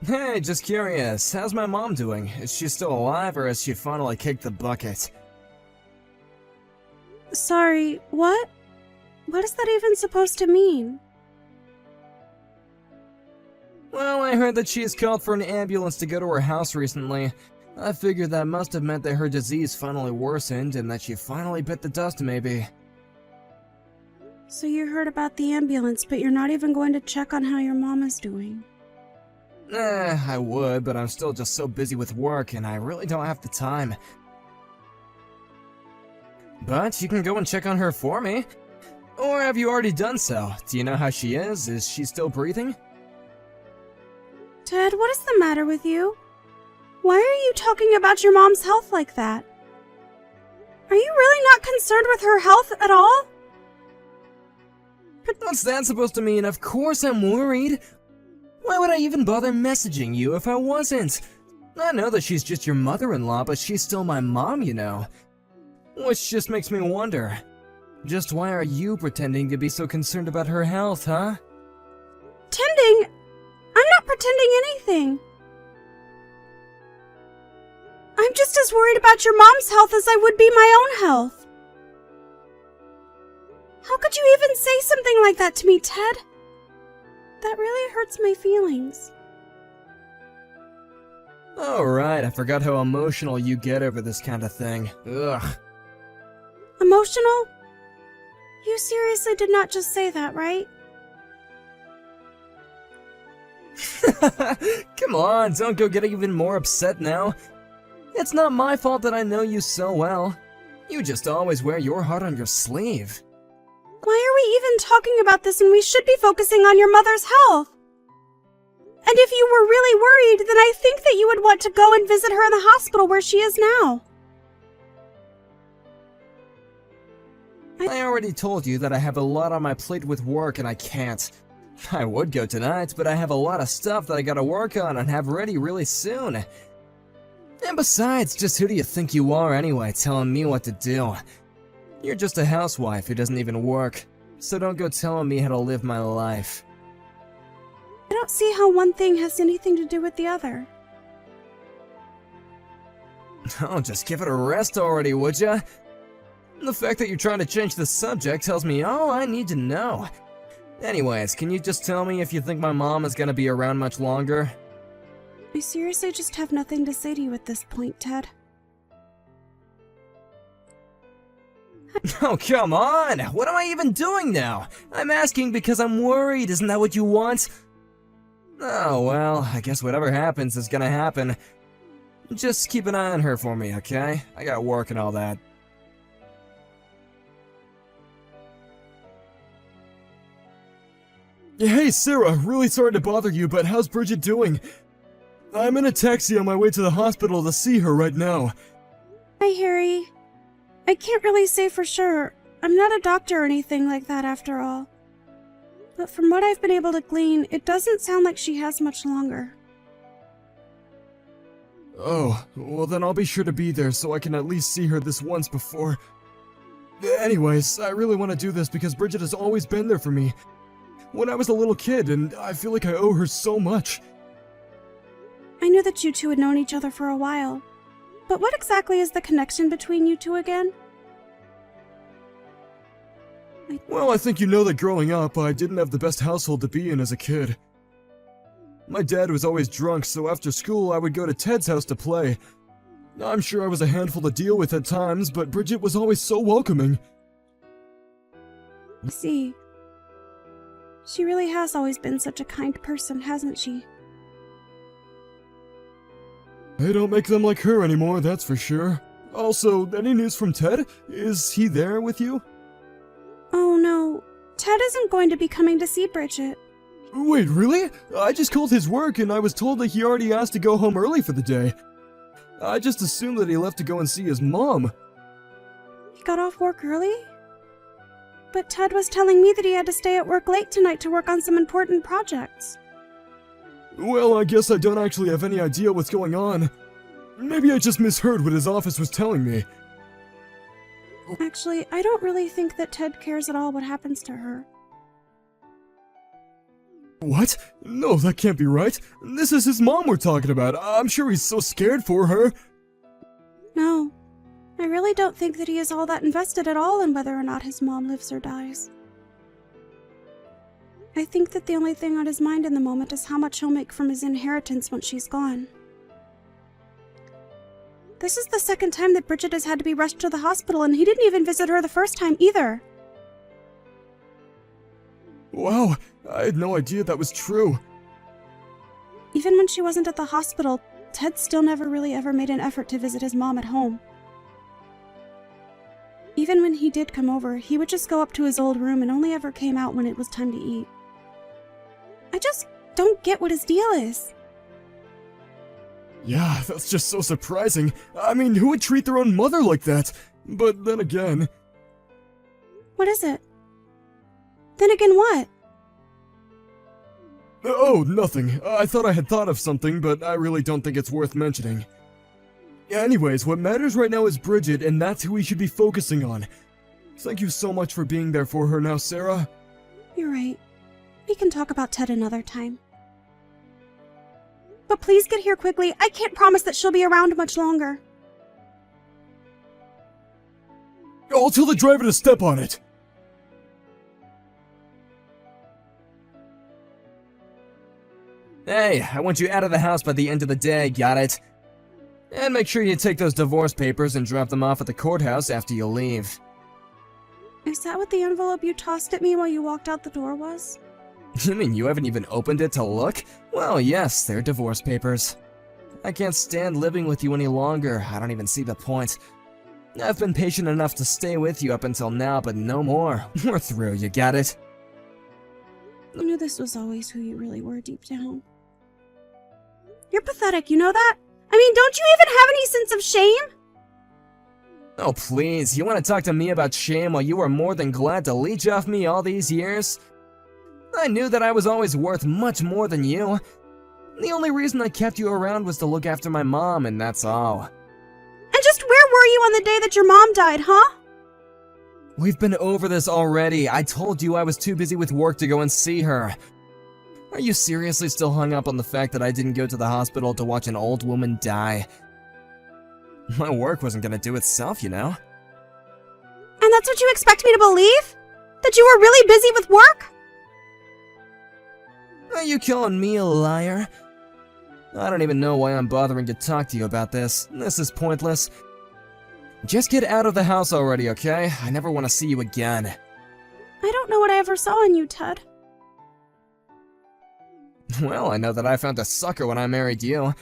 Hey, just curious, how's my mom doing? Is she still alive or has she finally kicked the bucket? Sorry, what? What is that even supposed to mean? Well, I heard that she has called for an ambulance to go to her house recently. I figured that must have meant that her disease finally worsened and that she finally bit the dust, maybe. So you heard about the ambulance, but you're not even going to check on how your mom is doing. I would, but I'm still just so busy with work and I really don't have the time. But you can go and check on her for me. Or have you already done so? Do you know how she is? Is she still breathing? Ted, what is the matter with you? Why are you talking about your mom's health like that? Are you really not concerned with her health at all? What's that supposed to mean? Of course I'm worried. Why would I even bother messaging you if I wasn't? I know that she's just your mother-in-law, but she's still my mom, you know. Which just makes me wonder. Just why are you pretending to be so concerned about her health, huh? Pretending? I'm not pretending anything. I'm just as worried about your mom's health as I would be my own health. How could you even say something like that to me, Ted? That really hurts my feelings. Alright, I forgot how emotional you get over this kind of thing. Ugh. Emotional? You seriously did not just say that, right? Come on, don't go get even more upset now. It's not my fault that I know you so well. You just always wear your heart on your sleeve. Why are we even talking about this when we should be focusing on your mother's health? And if you were really worried, then I think that you would want to go and visit her in the hospital where she is now. I already told you that I have a lot on my plate with work and I can't. I would go tonight, but I have a lot of stuff that I gotta work on and have ready really soon. And besides, just who do you think you are anyway, telling me what to do? You're just a housewife who doesn't even work, so don't go telling me how to live my life. I don't see how one thing has anything to do with the other. Oh, just give it a rest already, would ya? The fact that you're trying to change the subject tells me all I need to know. Anyways, can you just tell me if you think my mom is gonna be around much longer? I seriously just have nothing to say to you at this point, Ted. Oh, come on! What am I even doing now? I'm asking because I'm worried, isn't that what you want? Oh, well, I guess whatever happens is gonna happen. Just keep an eye on her for me, okay? I got work and all that. Hey, Sarah, really sorry to bother you, but how's Bridget doing? I'm in a taxi on my way to the hospital to see her right now. Hi, Harry. I can't really say for sure. I'm not a doctor or anything like that after all. But from what I've been able to glean, it doesn't sound like she has much longer. Oh, well then I'll be sure to be there so I can at least see her this once before. Anyways, I really want to do this because Bridget has always been there for me. When I was a little kid, and I feel like I owe her so much. I knew that you two had known each other for a while. But what exactly is the connection between you two again? Well, I think you know that growing up, I didn't have the best household to be in as a kid. My dad was always drunk, so after school I would go to Ted's house to play. I'm sure I was a handful to deal with at times, but Bridget was always so welcoming. I see. She really has always been such a kind person, hasn't she? They don't make them like her anymore, that's for sure. Also, any news from Ted? Is he there with you? Oh no, Ted isn't going to be coming to see Bridget. Wait, really? I just called his work and I was told that he already asked to go home early for the day. I just assumed that he left to go and see his mom. He got off work early? But Ted was telling me that he had to stay at work late tonight to work on some important projects. Well, I guess I don't actually have any idea what's going on. Maybe I just misheard what his office was telling me. Actually, I don't really think that Ted cares at all what happens to her. What? No, that can't be right. This is his mom we're talking about. I'm sure he's so scared for her. No, I really don't think that he is all that invested at all in whether or not his mom lives or dies. I think that the only thing on his mind in the moment is how much he'll make from his inheritance once she's gone. This is the second time that Bridget has had to be rushed to the hospital, and he didn't even visit her the first time either. Wow, I had no idea that was true. Even when she wasn't at the hospital, Ted still never really ever made an effort to visit his mom at home. Even when he did come over, he would just go up to his old room and only ever came out when it was time to eat. I just don't get what his deal is. Yeah, that's just so surprising. I mean, who would treat their own mother like that? But then again... What is it? Then again what? Oh, nothing. I thought I had thought of something, but I really don't think it's worth mentioning. Anyways, what matters right now is Bridget, and that's who we should be focusing on. Thank you so much for being there for her now, Sarah. You're right. We can talk about Ted another time. But please get here quickly. I can't promise that she'll be around much longer. I'll tell the driver to step on it. Hey, I want you out of the house by the end of the day, got it? And make sure you take those divorce papers and drop them off at the courthouse after you leave. Is that what the envelope you tossed at me while you walked out the door was? You mean you haven't even opened it to look? Well, yes, they're divorce papers. I can't stand living with you any longer. I don't even see the point. I've been patient enough to stay with you up until now, but no more. We're through, you got it? You knew this was always who you really were deep down. You're pathetic, you know that? I mean, don't you even have any sense of shame? Oh, please, you want to talk to me about shame while you were more than glad to leech off me all these years? I knew that I was always worth much more than you. The only reason I kept you around was to look after my mom, and that's all. And just where were you on the day that your mom died, huh? We've been over this already. I told you I was too busy with work to go and see her. Are you seriously still hung up on the fact that I didn't go to the hospital to watch an old woman die? My work wasn't gonna do itself, you know? And that's what you expect me to believe? That you were really busy with work? Are you calling me a liar? I don't even know why I'm bothering to talk to you about this. This is pointless. Just get out of the house already, okay? I never want to see you again. I don't know what I ever saw in you, Ted. Well, I know that I found a sucker when I married you.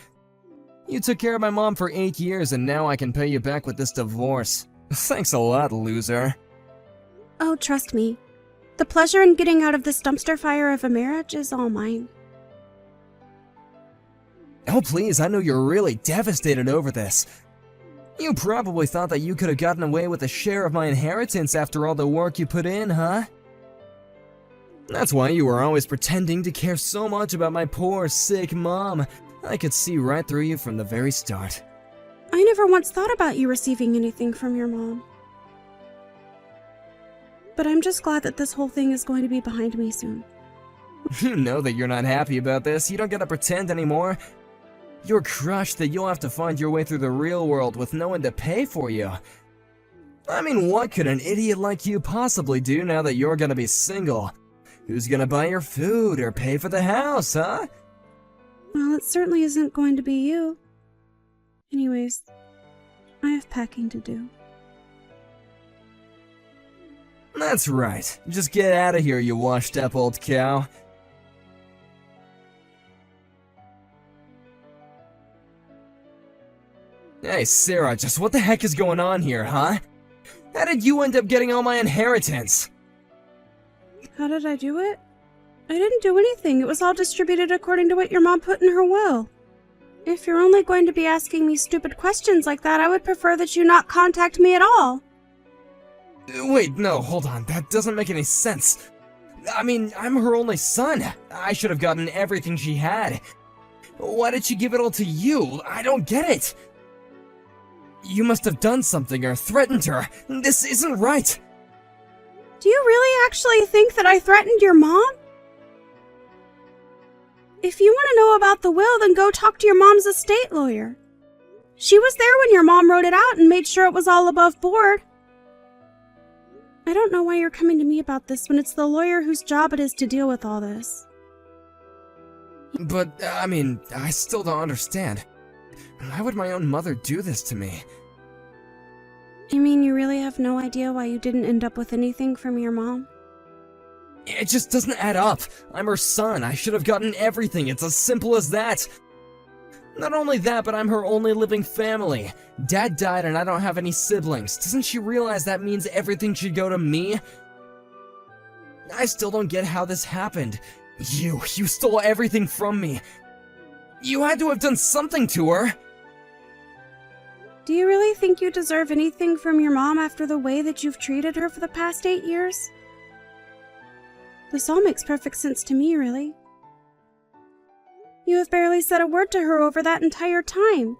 You took care of my mom for 8 years, and now I can pay you back with this divorce. Thanks a lot, loser. Oh, trust me. The pleasure in getting out of this dumpster fire of a marriage is all mine. Oh, please, I know you're really devastated over this. You probably thought that you could have gotten away with a share of my inheritance after all the work you put in, huh? That's why you were always pretending to care so much about my poor, sick mom. I could see right through you from the very start. I never once thought about you receiving anything from your mom. But I'm just glad that this whole thing is going to be behind me soon. You know that you're not happy about this. You don't gotta pretend anymore. You're crushed that you'll have to find your way through the real world with no one to pay for you. I mean, what could an idiot like you possibly do now that you're gonna be single? Who's gonna buy your food or pay for the house, huh? Well, it certainly isn't going to be you. Anyways, I have packing to do. That's right. Just get out of here, you washed up old cow. Hey, Sarah, just what the heck is going on here, huh? How did you end up getting all my inheritance? How did I do it? I didn't do anything. It was all distributed according to what your mom put in her will. If you're only going to be asking me stupid questions like that, I would prefer that you not contact me at all. Wait, no, hold on. That doesn't make any sense. I mean, I'm her only son. I should have gotten everything she had. Why did she give it all to you? I don't get it. You must have done something or threatened her. This isn't right. Do you really actually think that I threatened your mom? If you want to know about the will, then go talk to your mom's estate lawyer. She was there when your mom wrote it out and made sure it was all above board. I don't know why you're coming to me about this when it's the lawyer whose job it is to deal with all this. But, I mean, I still don't understand. Why would my own mother do this to me? You mean you really have no idea why you didn't end up with anything from your mom? It just doesn't add up. I'm her son. I should have gotten everything. It's as simple as that. Not only that, but I'm her only living family. Dad died and I don't have any siblings. Doesn't she realize that means everything should go to me? I still don't get how this happened. You stole everything from me. You had to have done something to her. Do you really think you deserve anything from your mom after the way that you've treated her for the past 8 years? This all makes perfect sense to me, really. You have barely said a word to her over that entire time.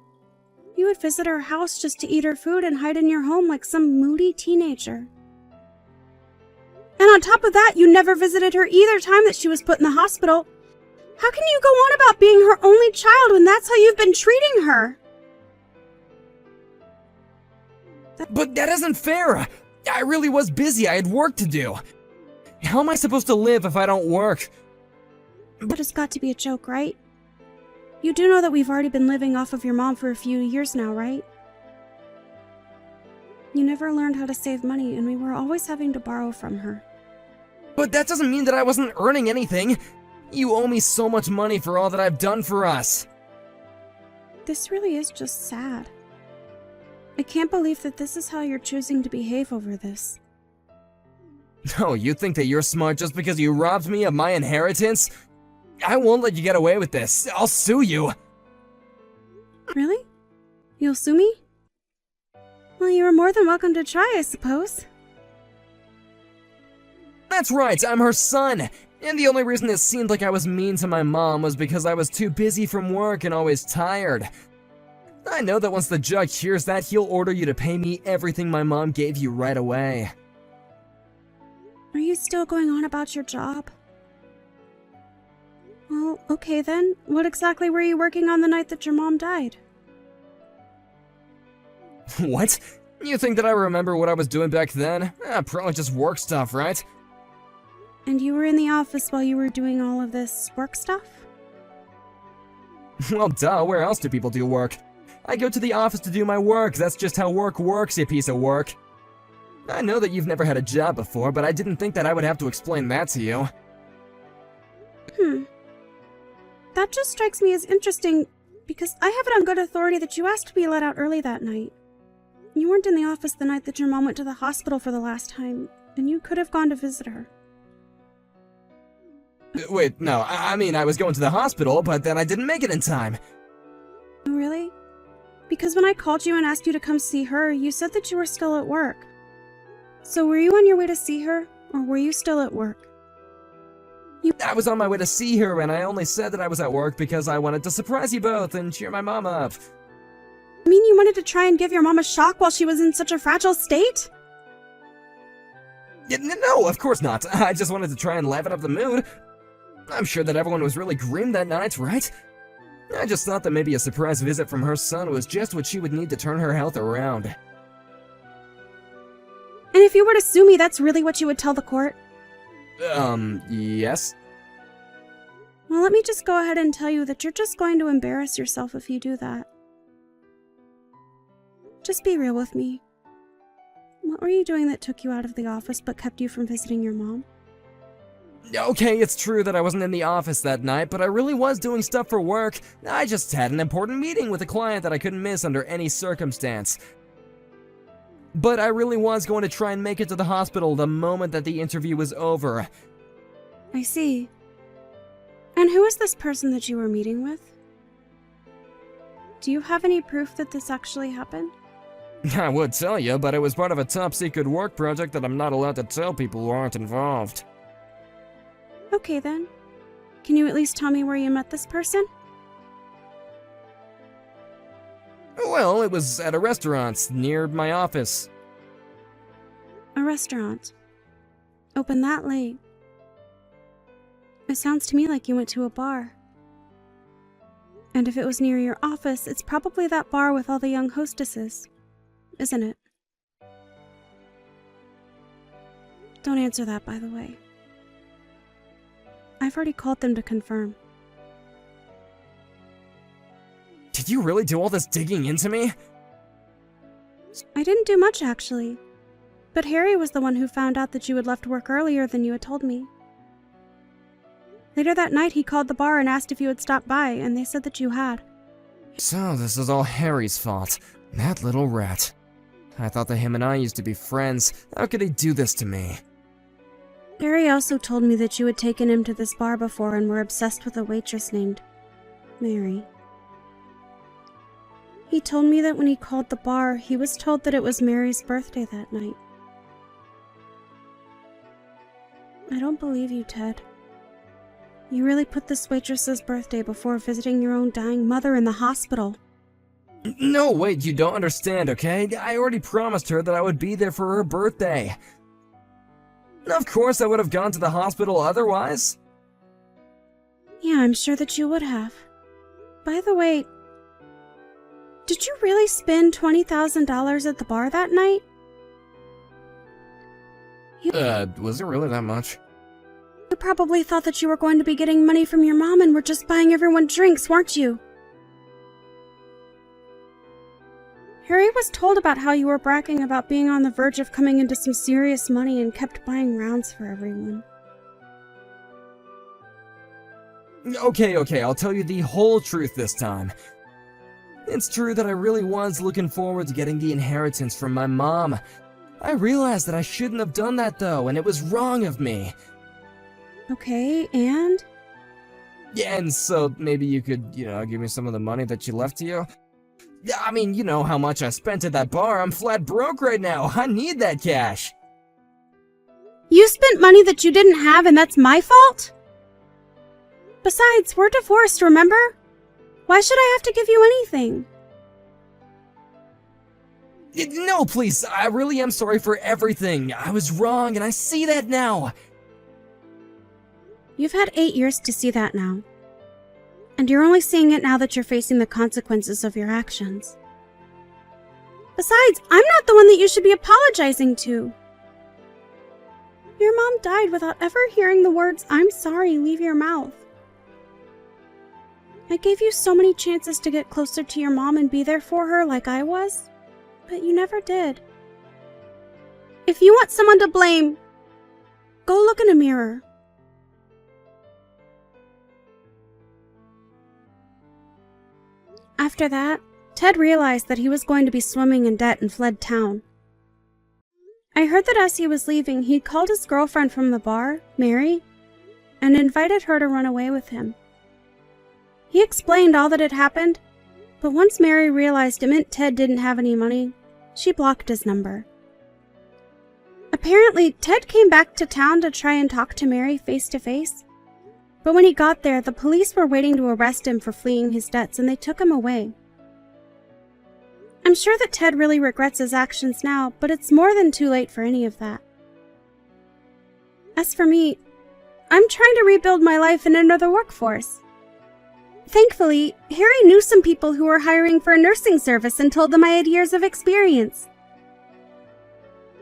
You would visit her house just to eat her food and hide in your home like some moody teenager. And on top of that, you never visited her either time that she was put in the hospital. How can you go on about being her only child when that's how you've been treating her? But that isn't fair. I really was busy. I had work to do. How am I supposed to live if I don't work? But it's got to be a joke, right? You do know that we've already been living off of your mom for a few years now, right? You never learned how to save money, and we were always having to borrow from her. But that doesn't mean that I wasn't earning anything. You owe me so much money for all that I've done for us. This really is just sad. I can't believe that this is how you're choosing to behave over this. No, you think that you're smart just because you robbed me of my inheritance? I won't let you get away with this. I'll sue you. Really? You'll sue me? Well, you are more than welcome to try, I suppose. That's right, I'm her son. And the only reason it seemed like I was mean to my mom was because I was too busy from work and always tired. I know that once the judge hears that, he'll order you to pay me everything my mom gave you right away. Are you still going on about your job? Well, okay then. What exactly were you working on the night that your mom died? What? You think that I remember what I was doing back then? Probably just work stuff, right? And you were in the office while you were doing all of this work stuff? Well, duh, where else do people do work? I go to the office to do my work. That's just how work works, you piece of work. I know that you've never had a job before, but I didn't think that I would have to explain that to you. That just strikes me as interesting, because I have it on good authority that you asked to be let out early that night. You weren't in the office the night that your mom went to the hospital for the last time, and you could have gone to visit her. Wait, no, I mean I was going to the hospital, but then I didn't make it in time. Really? Because when I called you and asked you to come see her, you said that you were still at work. So were you on your way to see her, or were you still at work? I was on my way to see her, and I only said that I was at work because I wanted to surprise you both and cheer my mom up. You mean you wanted to try and give your mom a shock while she was in such a fragile state? No, of course not. I just wanted to try and liven up the mood. I'm sure that everyone was really grim that night, right? I just thought that maybe a surprise visit from her son was just what she would need to turn her health around. And if you were to sue me, that's really what you would tell the court? Yes? Well, let me just go ahead and tell you that you're just going to embarrass yourself if you do that. Just be real with me. What were you doing that took you out of the office but kept you from visiting your mom? Okay, it's true that I wasn't in the office that night, but I really was doing stuff for work. I just had an important meeting with a client that I couldn't miss under any circumstance. But I really was going to try and make it to the hospital the moment that the interview was over. I see. And who is this person that you were meeting with? Do you have any proof that this actually happened? I would tell you, but it was part of a top-secret work project that I'm not allowed to tell people who aren't involved. Okay then. Can you at least tell me where you met this person? Well, it was at a restaurant near my office. A restaurant. Open that late. It sounds to me like you went to a bar. And if it was near your office, it's probably that bar with all the young hostesses, isn't it? Don't answer that, by the way. I've already called them to confirm. Did you really do all this digging into me? I didn't do much, actually. But Harry was the one who found out that you had left work earlier than you had told me. Later that night, he called the bar and asked if you had stopped by, and they said that you had. So this is all Harry's fault. That little rat. I thought that him and I used to be friends. How could he do this to me? Harry also told me that you had taken him to this bar before and were obsessed with a waitress named Mary. He told me that when he called the bar, he was told that it was Mary's birthday that night. I don't believe you, Ted. You really put this waitress's birthday before visiting your own dying mother in the hospital. No, wait, you don't understand, okay? I already promised her that I would be there for her birthday. Of course I would have gone to the hospital otherwise. Yeah, I'm sure that you would have. By the way, did you really spend $20,000 at the bar that night? Was it really that much? You probably thought that you were going to be getting money from your mom and were just buying everyone drinks, weren't you? Harry was told about how you were bragging about being on the verge of coming into some serious money and kept buying rounds for everyone. Okay, I'll tell you the whole truth this time. It's true that I really was looking forward to getting the inheritance from my mom. I realized that I shouldn't have done that though, and it was wrong of me. Okay, and? Yeah, and so maybe you could, give me some of the money that you left to you? Yeah, I mean, you know how much I spent at that bar. I'm flat broke right now. I need that cash. You spent money that you didn't have and that's my fault? Besides, we're divorced, remember? Why should I have to give you anything? No, please, I really am sorry for everything. I was wrong, and I see that now. You've had 8 years to see that now. And you're only seeing it now that you're facing the consequences of your actions. Besides, I'm not the one that you should be apologizing to. Your mom died without ever hearing the words, "I'm sorry," leave your mouth. I gave you so many chances to get closer to your mom and be there for her like I was, but you never did. If you want someone to blame, go look in a mirror. After that, Ted realized that he was going to be swimming in debt and fled town. I heard that as he was leaving, he'd called his girlfriend from the bar, Mary, and invited her to run away with him. He explained all that had happened, but once Mary realized it meant Ted didn't have any money, she blocked his number. Apparently, Ted came back to town to try and talk to Mary face to face. But when he got there, the police were waiting to arrest him for fleeing his debts, and they took him away. I'm sure that Ted really regrets his actions now, but it's more than too late for any of that. As for me, I'm trying to rebuild my life and enter the workforce. Thankfully, Harry knew some people who were hiring for a nursing service and told them I had years of experience.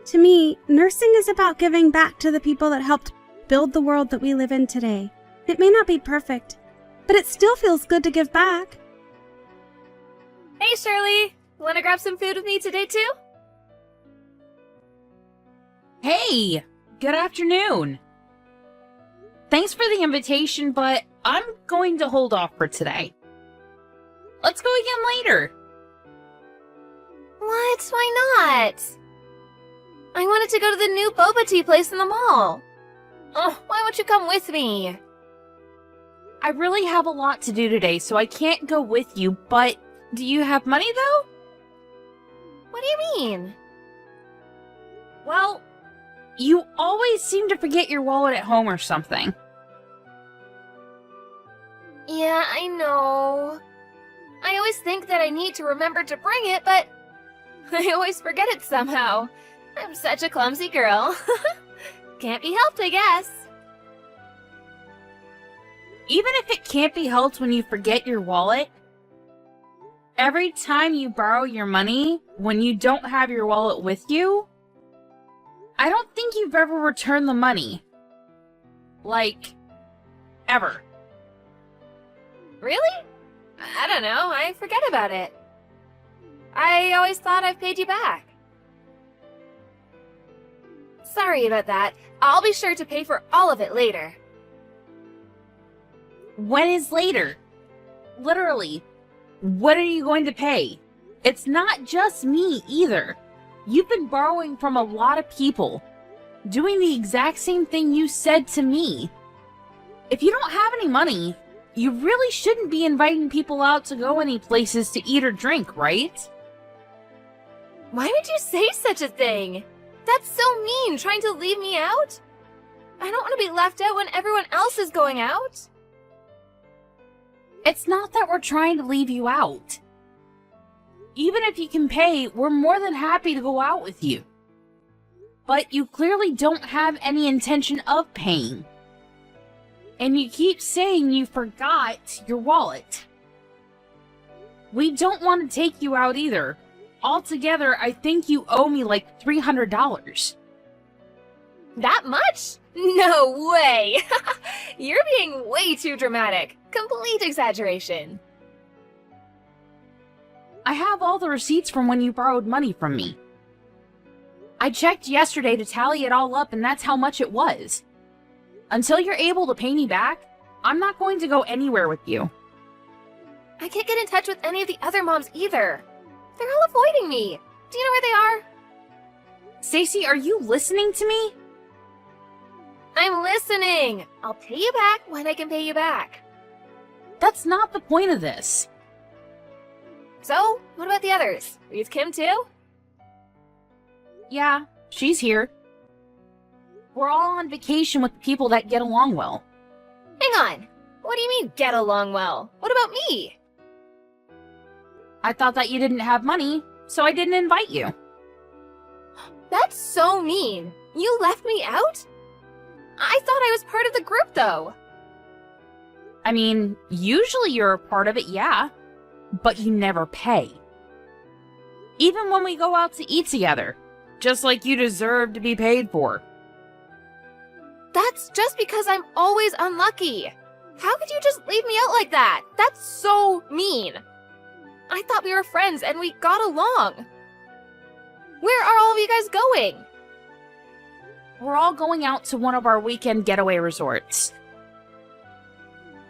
To me, nursing is about giving back to the people that helped build the world that we live in today. It may not be perfect, but it still feels good to give back. Hey, Shirley! Wanna grab some food with me today, too? Hey! Good afternoon! Thanks for the invitation, but I'm going to hold off for today. Let's go again later. What? Why not? I wanted to go to the new boba tea place in the mall. Oh, why won't you come with me? I really have a lot to do today, so I can't go with you, but do you have money, though? What do you mean? Well, you always seem to forget your wallet at home or something. Yeah, I know. I always think that I need to remember to bring it, but I always forget it somehow. I'm such a clumsy girl. Can't be helped, I guess. Even if it can't be helped when you forget your wallet, every time you borrow your money when you don't have your wallet with you, I don't think you've ever returned the money. Like, ever. Really? I don't know. I forget about it. I always thought I've paid you back. Sorry about that. I'll be sure to pay for all of it later. When is later? Literally, what are you going to pay? It's not just me either. You've been borrowing from a lot of people, doing the exact same thing you said to me. If you don't have any money, you really shouldn't be inviting people out to go any places to eat or drink, right? Why would you say such a thing? That's so mean, trying to leave me out. I don't want to be left out when everyone else is going out. It's not that we're trying to leave you out. Even if you can pay, we're more than happy to go out with you. But you clearly don't have any intention of paying. And you keep saying you forgot your wallet. We don't want to take you out either. Altogether, I think you owe me like $300. That much? No way! You're being way too dramatic. Complete exaggeration. I have all the receipts from when you borrowed money from me. I checked yesterday to tally it all up, and that's how much it was. Until you're able to pay me back, I'm not going to go anywhere with you. I can't get in touch with any of the other moms either. They're all avoiding me. Do you know where they are? Stacy, are you listening to me? I'm listening. I'll pay you back when I can pay you back. That's not the point of this. So, what about the others? Are you with Kim too? Yeah, she's here. We're all on vacation with people that get along well. Hang on. What do you mean, get along well? What about me? I thought that you didn't have money, so I didn't invite you. That's so mean. You left me out? I thought I was part of the group, though. I mean, usually you're a part of it, yeah, but you never pay. Even when we go out to eat together, just like you deserve to be paid for. That's just because I'm always unlucky. How could you just leave me out like that? That's so mean. I thought we were friends and we got along. Where are all of you guys going? We're all going out to one of our weekend getaway resorts.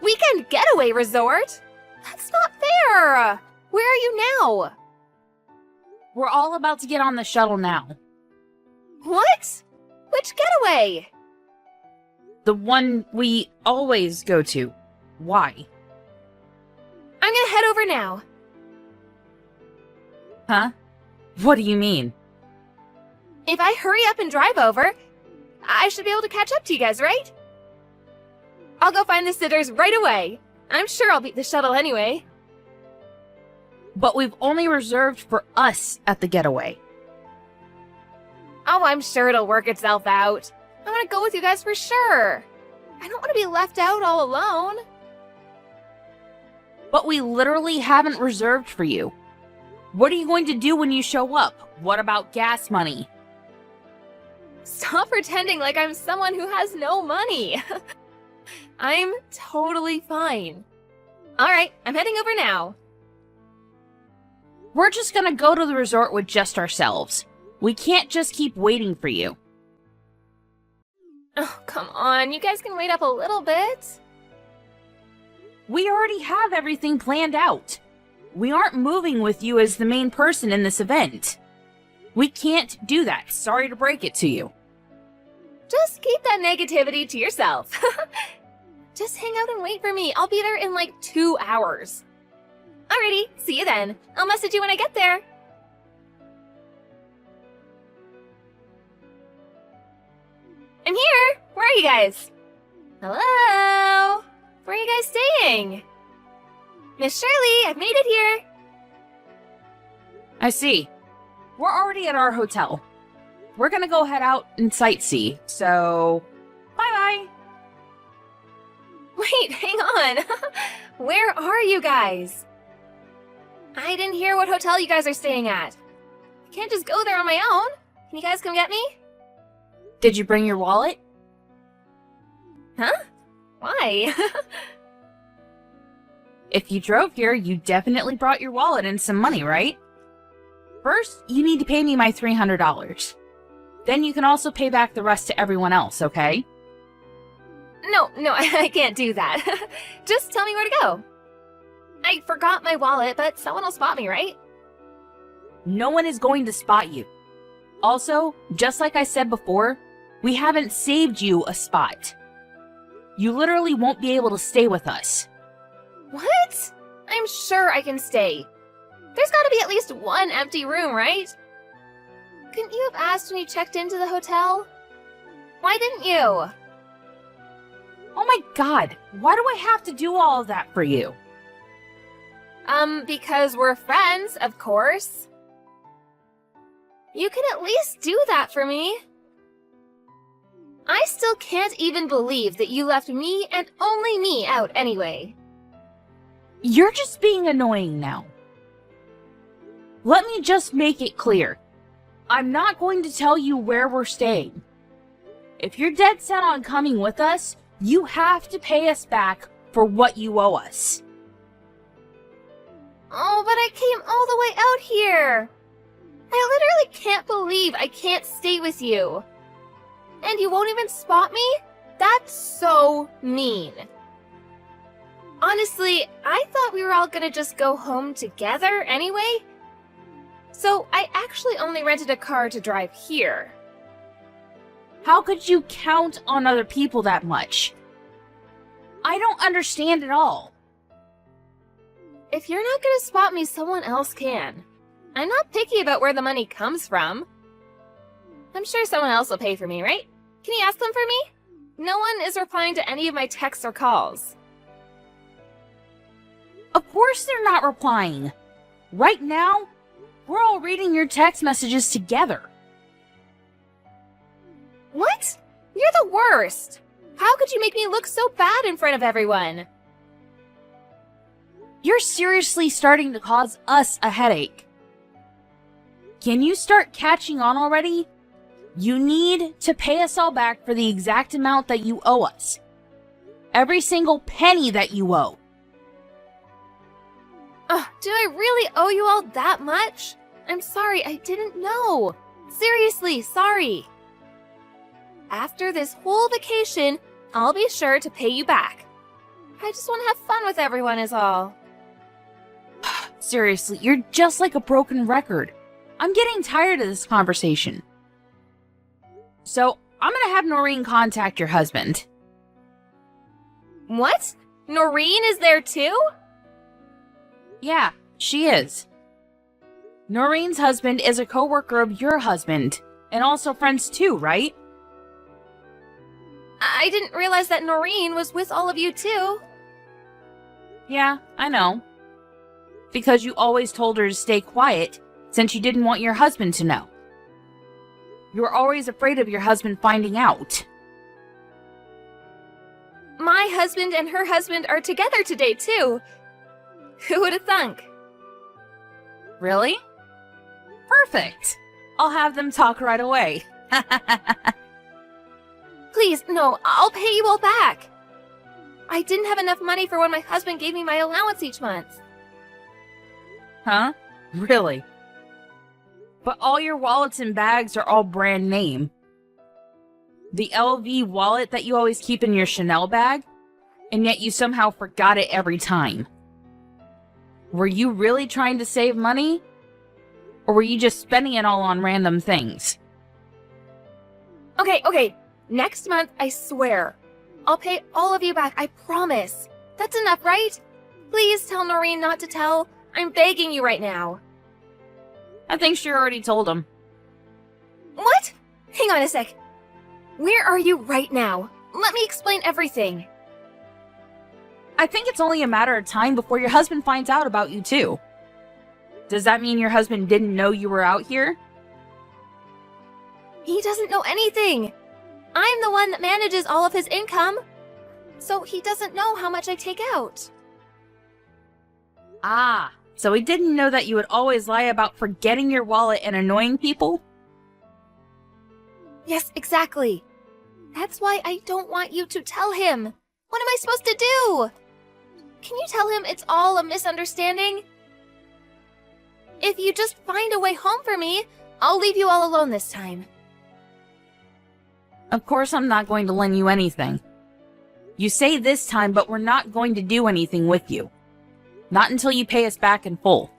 Weekend getaway resort? That's not fair. Where are you now? We're all about to get on the shuttle now. What? Which getaway? The one we always go to. Why? I'm gonna head over now. Huh? What do you mean? If I hurry up and drive over, I should be able to catch up to you guys, right? I'll go find the sitters right away. I'm sure I'll beat the shuttle anyway. But we've only reserved for us at the getaway. Oh, I'm sure it'll work itself out. I want to go with you guys for sure. I don't want to be left out all alone. But we literally haven't reserved for you. What are you going to do when you show up? What about gas money? Stop pretending like I'm someone who has no money. I'm totally fine. All right, I'm heading over now. We're just gonna go to the resort with just ourselves. We can't just keep waiting for you. Oh, come on. You guys can wait up a little bit. We already have everything planned out. We aren't moving with you as the main person in this event. We can't do that. Sorry to break it to you. Just keep that negativity to yourself. Just hang out and wait for me. I'll be there in like 2 hours. Alrighty, see you then. I'll message you when I get there. I'm here! Where are you guys? Hello? Where are you guys staying? Miss Shirley, I've made it here. I see. We're already at our hotel. We're gonna go head out and sightsee, so bye-bye. Wait, hang on. Where are you guys? I didn't hear what hotel you guys are staying at. I can't just go there on my own. Can you guys come get me? Did you bring your wallet? Huh? Why? If you drove here, you definitely brought your wallet and some money, right? First, you need to pay me my $300. Then you can also pay back the rest to everyone else, okay? No, I can't do that. Just tell me where to go. I forgot my wallet, but someone will spot me, right? No one is going to spot you. Also, just like I said before, we haven't saved you a spot. You literally won't be able to stay with us. What? I'm sure I can stay. There's gotta be at least one empty room, right? Couldn't you have asked when you checked into the hotel? Why didn't you? Oh my god, why do I have to do all of that for you? Because we're friends, of course. You can at least do that for me. I still can't even believe that you left me and only me out anyway. You're just being annoying now. Let me just make it clear. I'm not going to tell you where we're staying. If you're dead set on coming with us, you have to pay us back for what you owe us. Oh, but I came all the way out here. I literally can't believe I can't stay with you. And you won't even spot me? That's so mean. Honestly, I thought we were all gonna just go home together anyway. So I actually only rented a car to drive here. How could you count on other people that much? I don't understand at all. If you're not gonna spot me, someone else can. I'm not picky about where the money comes from. I'm sure someone else will pay for me, right? Can you ask them for me? No one is replying to any of my texts or calls. Of course they're not replying. Right now, we're all reading your text messages together. What? You're the worst! How could you make me look so bad in front of everyone? You're seriously starting to cause us a headache. Can you start catching on already? You need to pay us all back for the exact amount that you owe us. Every single penny that you owe. Do I really owe you all that much? I'm sorry, I didn't know. Seriously, sorry. After this whole vacation, I'll be sure to pay you back. I just want to have fun with everyone is all. Seriously, you're just like a broken record. I'm getting tired of this conversation. So, I'm gonna have Noreen contact your husband. What? Noreen is there too? Yeah, she is. Noreen's husband is a coworker of your husband, and also friends too, right? I didn't realize that Noreen was with all of you too. Yeah, I know. Because you always told her to stay quiet, since you didn't want your husband to know. You were always afraid of your husband finding out. My husband and her husband are together today too. Who would have thunk? Really? Perfect. I'll have them talk right away. Please, no, I'll pay you all back. I didn't have enough money for when my husband gave me my allowance each month. Huh? Really? But all your wallets and bags are all brand name. The LV wallet that you always keep in your Chanel bag, and yet you somehow forgot it every time. Were you really trying to save money? Or were you just spending it all on random things? Okay. Next month, I swear. I'll pay all of you back, I promise. That's enough, right? Please tell Noreen not to tell. I'm begging you right now. I think she already told him. What? Hang on a sec. Where are you right now? Let me explain everything. I think it's only a matter of time before your husband finds out about you too. Does that mean your husband didn't know you were out here? He doesn't know anything. I'm the one that manages all of his income. so he doesn't know how much I take out. Ah, so he didn't know that you would always lie about forgetting your wallet and annoying people? Yes, exactly. That's why I don't want you to tell him. What am I supposed to do? Can you tell him it's all a misunderstanding? If you just find a way home for me, I'll leave you all alone this time. Of course I'm not going to lend you anything. You say this time, but we're not going to do anything with you. Not until you pay us back in full.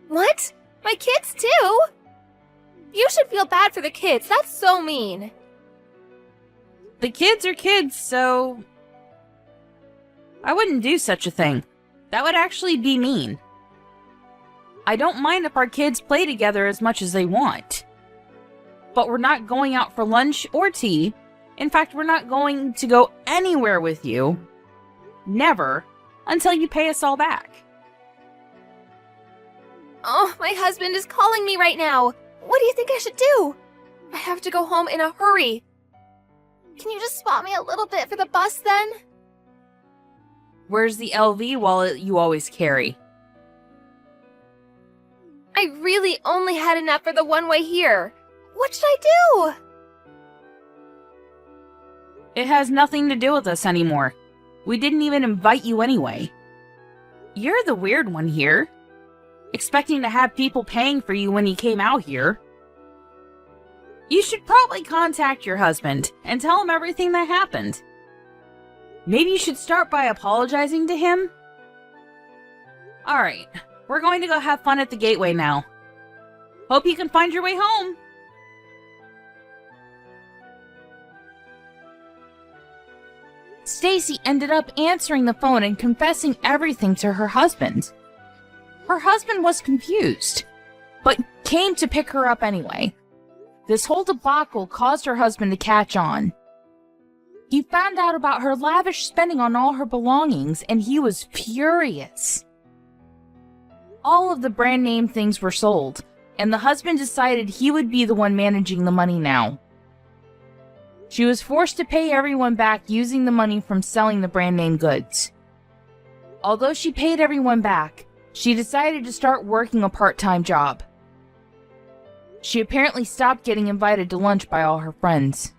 What? My kids too? You should feel bad for the kids. That's so mean. The kids are kids, so... I wouldn't do such a thing. That would actually be mean. I don't mind if our kids play together as much as they want. But we're not going out for lunch or tea. In fact, we're not going to go anywhere with you. Never. Until you pay us all back. Oh, my husband is calling me right now. What do you think I should do? I have to go home in a hurry. Can you just spot me a little bit for the bus then? Where's the LV wallet you always carry? I really only had enough for the one-way here. What should I do? It has nothing to do with us anymore. We didn't even invite you anyway. You're the weird one here. Expecting to have people paying for you when you came out here. You should probably contact your husband and tell him everything that happened. Maybe you should start by apologizing to him? Alright, we're going to go have fun at the Gateway now. Hope you can find your way home. Stacy ended up answering the phone and confessing everything to her husband. Her husband was confused, but came to pick her up anyway. This whole debacle caused her husband to catch on. He found out about her lavish spending on all her belongings, and he was furious. All of the brand name things were sold, and the husband decided he would be the one managing the money now. She was forced to pay everyone back using the money from selling the brand name goods. Although she paid everyone back, she decided to start working a part-time job. She apparently stopped getting invited to lunch by all her friends.